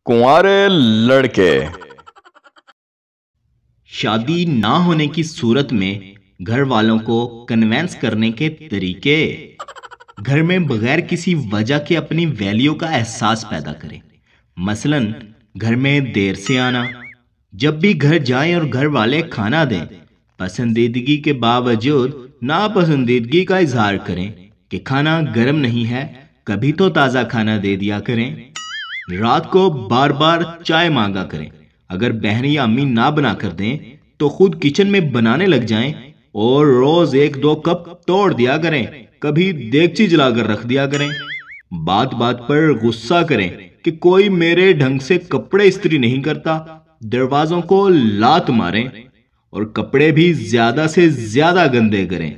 कुंवारे लड़के। शादी ना होने की सूरत में घर वालों को कन्वेंस करने के तरीके। घर में बगैर किसी वजह के अपनी वैल्यू का एहसास पैदा करें। मसलन घर में देर से आना, जब भी घर जाएं और घर वाले खाना दें, पसंदीदगी के बावजूद नापसंदीदगी का इजहार करें कि खाना गर्म नहीं है, कभी तो ताज़ा खाना दे दिया करें। रात को बार बार चाय मांगा करें, अगर बहन या अम्मी ना बना कर दें तो खुद किचन में बनाने लग जाएं और रोज एक दो कप तोड़ दिया करें, कभी देगची जलाकर रख दिया करें। बात बात पर गुस्सा करें कि कोई मेरे ढंग से कपड़े इस्त्री नहीं करता, दरवाजों को लात मारें और कपड़े भी ज्यादा से ज्यादा गंदे करें।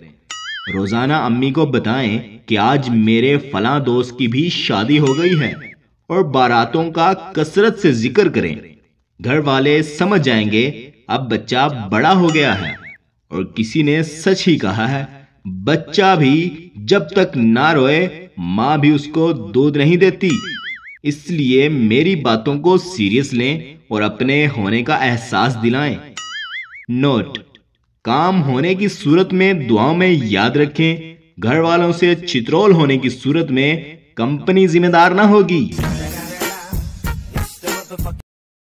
रोजाना अम्मी को बताएं कि आज मेरे फलां दोस्त की भी शादी हो गई है और बारातों का कसरत से जिक्र करें। घर वाले समझ जाएंगे अब बच्चा बड़ा हो गया है। और किसी ने सच ही कहा है, बच्चा भी जब तक ना रोए मां भी उसको दूध नहीं देती। इसलिए मेरी बातों को सीरियस लें और अपने होने का एहसास दिलाएं। नोट: काम होने की सूरत में दुआओं में याद रखें, घर वालों से चित्रोल होने की सूरत में कंपनी जिम्मेदार ना होगी।